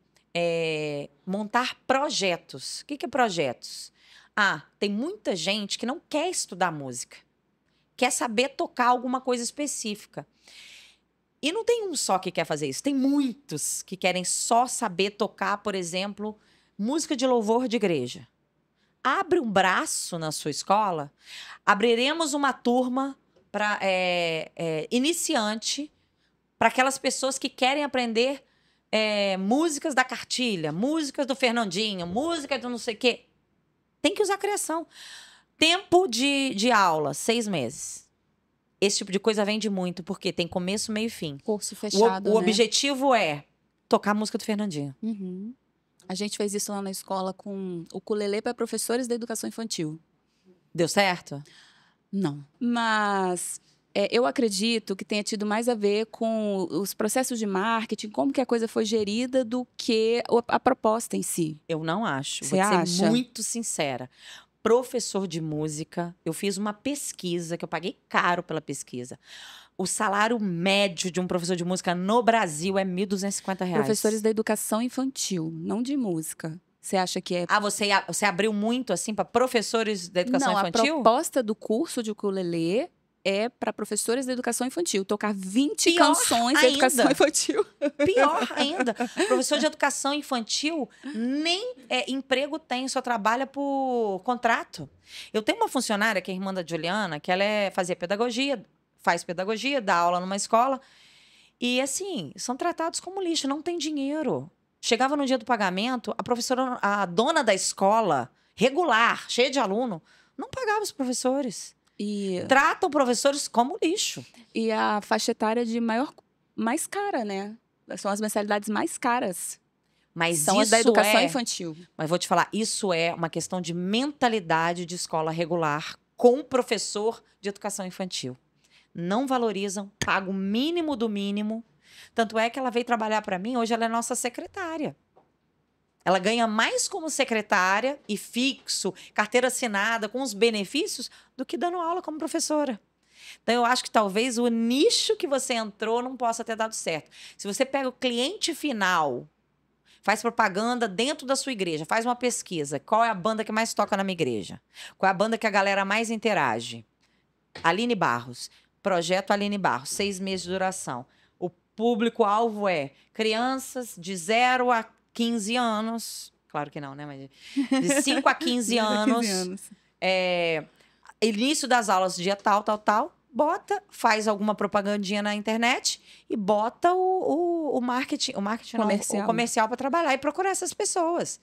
montar projetos. O que é projetos? Tem muita gente que não quer estudar música. Quer saber tocar alguma coisa específica. E não tem um só que quer fazer isso. Tem muitos que querem só saber tocar, por exemplo, música de louvor de igreja. Abre um braço na sua escola. Abriremos uma turma para iniciante para aquelas pessoas que querem aprender músicas da cartilha, músicas do Fernandinho, música do não sei o quê. Tem que usar a criação. Tempo de aula, 6 meses. Esse tipo de coisa vende muito, porque tem começo, meio e fim. Curso fechado, O objetivo é tocar a música do Fernandinho. Uhum. A gente fez isso lá na escola com o ukulele para professores da educação infantil. Deu certo? Não. Mas eu acredito que tenha tido mais a ver com os processos de marketing, como que a coisa foi gerida, do que a proposta em si. Eu não acho. Você Vou acha? ser muito sincera. Professor de música, eu fiz uma pesquisa, que eu paguei caro pela pesquisa. O salário médio de um professor de música no Brasil é R$ 1.250. Professores da educação infantil, não de música. Você acha que é... Você abriu muito, assim, para professores da educação infantil? Não, a proposta do curso de ukulele é para professores da educação infantil. Tocar 20 Pior canções de educação infantil. Pior ainda. Professor de educação infantil nem emprego tem, só trabalha por contrato. Eu tenho uma funcionária, que é a irmã da Juliana, que ela faz pedagogia, dá aula numa escola. E, assim, são tratados como lixo, não tem dinheiro. Chegava no dia do pagamento, a dona da escola, regular, cheia de aluno, não pagava os professores. Tratam professores como lixo. E a faixa etária mais cara, né? São as mensalidades mais caras. Mas são as da educação infantil. Mas vou te falar, isso é uma questão de mentalidade de escola regular com professor de educação infantil. Não valorizam, pagam o mínimo do mínimo. Tanto é que ela veio trabalhar para mim, hoje ela é nossa secretária. Ela ganha mais como secretária e fixo, carteira assinada, com os benefícios, do que dando aula como professora. Então, eu acho que talvez o nicho que você entrou não possa ter dado certo. Se você pega o cliente final, faz propaganda dentro da sua igreja, faz uma pesquisa, qual é a banda que mais toca na minha igreja? Qual é a banda que a galera mais interage? Aline Barros. Projeto Aline Barros, 6 meses de duração. O público-alvo é crianças de 0 a 15 anos. Claro que não, né? Mas de 5 a 15 anos. Início das aulas, dia tal. Faz alguma propagandinha na internet e bota o marketing, o comercial para trabalhar e procurar essas pessoas.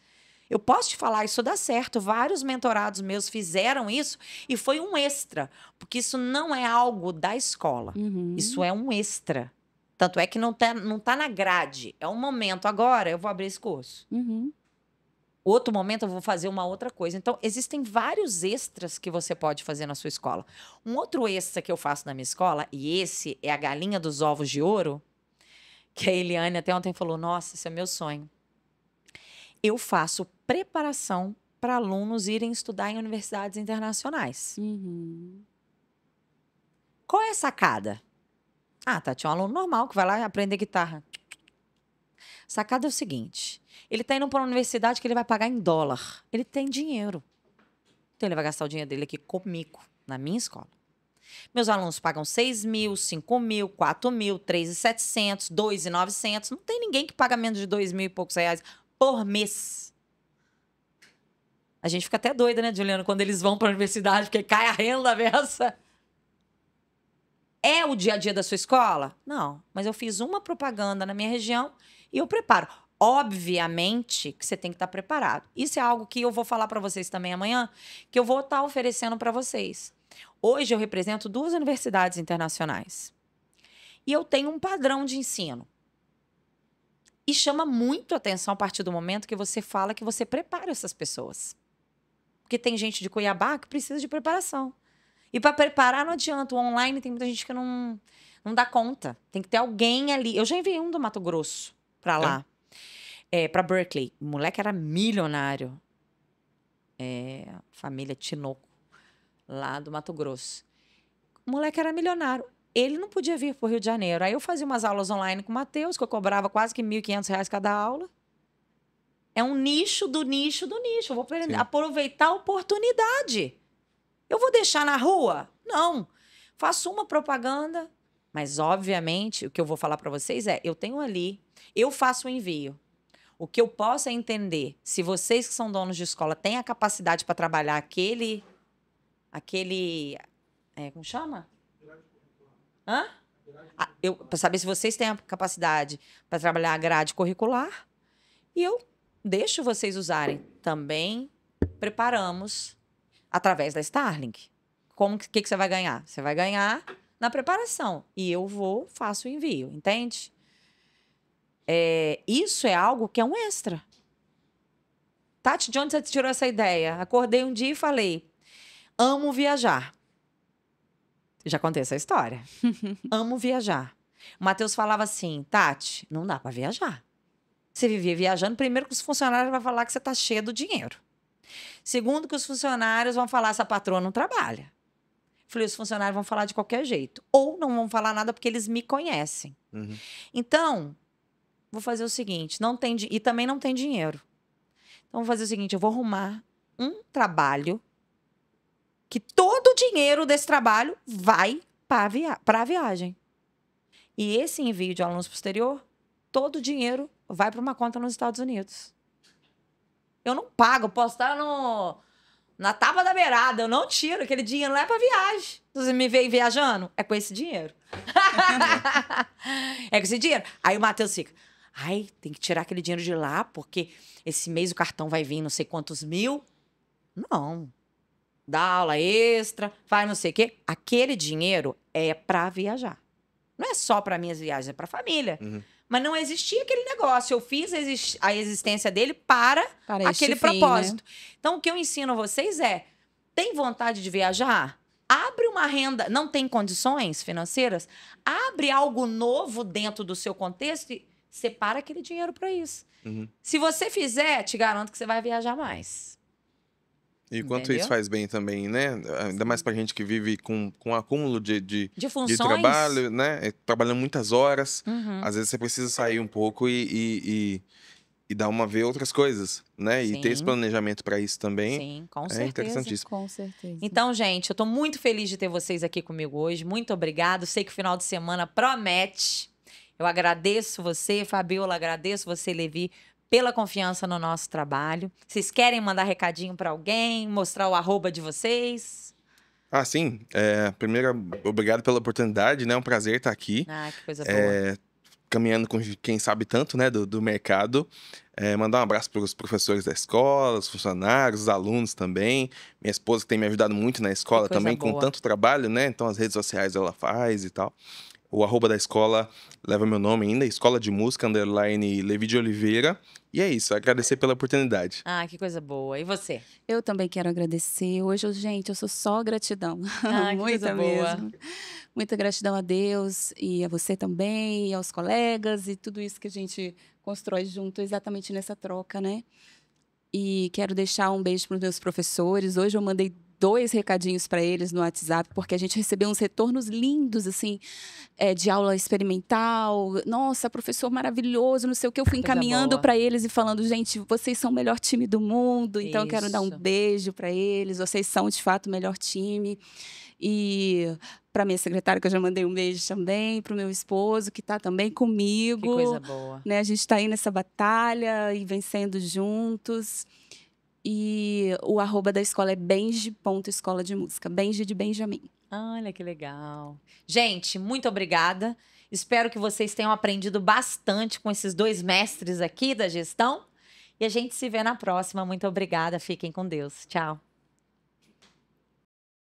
Eu posso te falar, isso dá certo. Vários mentorados meus fizeram isso e foi um extra. Porque isso não é algo da escola. Uhum. Isso é um extra. Tanto é que não tá na grade. É um momento. Agora eu vou abrir esse curso. Uhum. Outro momento eu vou fazer uma outra coisa. Então, existem vários extras que você pode fazer na sua escola. Um outro extra que eu faço na minha escola, e esse é a galinha dos ovos de ouro, que a Eliane até ontem falou, nossa, esse é meu sonho. Eu faço preparação para alunos irem estudar em universidades internacionais. Uhum. Qual é a sacada? Ah, Tati, é um aluno normal que vai lá aprender guitarra. Sacada é o seguinte, ele tá indo para uma universidade que ele vai pagar em dólar. Ele tem dinheiro. Então ele vai gastar o dinheiro dele aqui comigo, na minha escola. Meus alunos pagam 6 mil, 5 mil, 4 mil, 3.700, 2.900. Não tem ninguém que paga menos de 2 mil e poucos reais por mês. A gente fica até doida, né, Juliana, quando eles vão para a universidade, porque cai a renda dessa. É o dia a dia da sua escola? Não, mas eu fiz uma propaganda na minha região e eu preparo. Obviamente que você tem que estar preparado. Isso é algo que eu vou falar para vocês também amanhã, que eu vou estar oferecendo para vocês. Hoje eu represento 2 universidades internacionais. E eu tenho um padrão de ensino. E chama muito atenção a partir do momento que você fala que você prepara essas pessoas. Porque tem gente de Cuiabá que precisa de preparação. E para preparar não adianta. O online tem muita gente que não dá conta. Tem que ter alguém ali. Eu já enviei um do Mato Grosso para lá. Para Berkeley. O moleque era milionário. Família Tinoco, lá do Mato Grosso. O moleque era milionário. Ele não podia vir para o Rio de Janeiro. Aí eu fazia umas aulas online com o Matheus, que eu cobrava quase que R$1.500 cada aula. É um nicho do nicho do nicho. Eu vou aproveitar a oportunidade. Eu vou deixar na rua? Não. Faço uma propaganda, mas, obviamente, o que eu vou falar para vocês eu tenho ali, eu faço o envio. O que eu posso é entender se vocês que são donos de escola têm a capacidade para trabalhar aquele como chama? Hã? Para saber se vocês têm a capacidade para trabalhar a grade curricular, e eu deixo vocês usarem. Também preparamos através da Starlink. O que você vai ganhar? Você vai ganhar na preparação. E eu faço o envio, entende? Isso é algo que é um extra. Tati, de onde você tirou essa ideia? Acordei um dia e falei, amo viajar. Já contei essa história. Amo viajar. O Matheus falava assim, Tati, não dá para viajar. Você vivia viajando, primeiro que os funcionários vão falar que você está cheio do dinheiro. Segundo que os funcionários vão falar essa patroa não trabalha. Falei, os funcionários vão falar de qualquer jeito. Ou não vão falar nada porque eles me conhecem. Uhum. Então, vou fazer o seguinte, e também não tem dinheiro. Então, vou fazer o seguinte, eu vou arrumar um trabalho que todo o dinheiro desse trabalho vai para a viagem. E esse envio de alunos posterior, todo o dinheiro vai para uma conta nos Estados Unidos. Eu não pago, posso estar na tábua da beirada, eu não tiro, aquele dinheiro lá é para viagem. Você me veio viajando? É com esse dinheiro. É com esse dinheiro. Aí o Matheus fica, tem que tirar aquele dinheiro de lá, porque esse mês o cartão vai vir não sei quantos mil. Não. Dá aula extra, faz não sei o quê. Aquele dinheiro é para viajar. Não é só para minhas viagens, é para a família. Uhum. Mas não existia aquele negócio. Eu fiz a existência dele para aquele fim, propósito. Né? Então, o que eu ensino a vocês tem vontade de viajar? Abre uma renda, não tem condições financeiras? Abre algo novo dentro do seu contexto e separa aquele dinheiro para isso. Uhum. Se você fizer, te garanto que você vai viajar mais. E quanto Entendeu? isso faz bem também, né? Ainda mais pra gente que vive com acúmulo de funções. de trabalho, né? Trabalhando muitas horas. Uhum. Às vezes você precisa sair um pouco e ver outras coisas, né? Sim. E ter esse planejamento para isso também. Sim, com É certeza. interessantíssimo. Com certeza. Então, gente, eu tô muito feliz de ter vocês aqui comigo hoje. Muito obrigado. Sei que o final de semana promete. Eu agradeço você, Fabiola, agradeço você, Levi, pela confiança no nosso trabalho. Vocês querem mandar recadinho para alguém, mostrar o @ de vocês? Sim. Primeiro, obrigado pela oportunidade, né? É um prazer estar aqui. Que coisa boa. Caminhando com quem sabe tanto, né, do mercado. Mandar um abraço para os professores da escola, os funcionários, os alunos também. Minha esposa que tem me ajudado muito na escola também, com tanto trabalho, né? Então, as redes sociais ela faz e tal. O @ da escola leva meu nome ainda, Escola de Música, _ Levi de Oliveira. E é isso, agradecer pela oportunidade. Que coisa boa. E você? Eu também quero agradecer. Hoje, gente, eu sou só gratidão. Que Muita coisa boa. mesmo. Muita gratidão a Deus e a você também, e aos colegas e tudo isso que a gente constrói junto exatamente nessa troca, né? E quero deixar um beijo para os meus professores. Hoje eu mandei 2 recadinhos para eles no WhatsApp, porque a gente recebeu uns retornos lindos, assim, de aula experimental. Nossa, professor maravilhoso, não sei o que. Eu fui encaminhando para eles e falando, gente, vocês são o melhor time do mundo. Então, eu quero dar um beijo para eles. Vocês são, de fato, o melhor time. E para minha secretária, que eu já mandei um beijo também, para o meu esposo, que está também comigo. Que coisa boa. Né? A gente está aí nessa batalha e vencendo juntos. E o @ da escola é benji.escola de música. Benji de Benjamin. Olha que legal. Gente, muito obrigada. Espero que vocês tenham aprendido bastante com esses 2 mestres aqui da gestão. E a gente se vê na próxima. Muito obrigada. Fiquem com Deus. Tchau.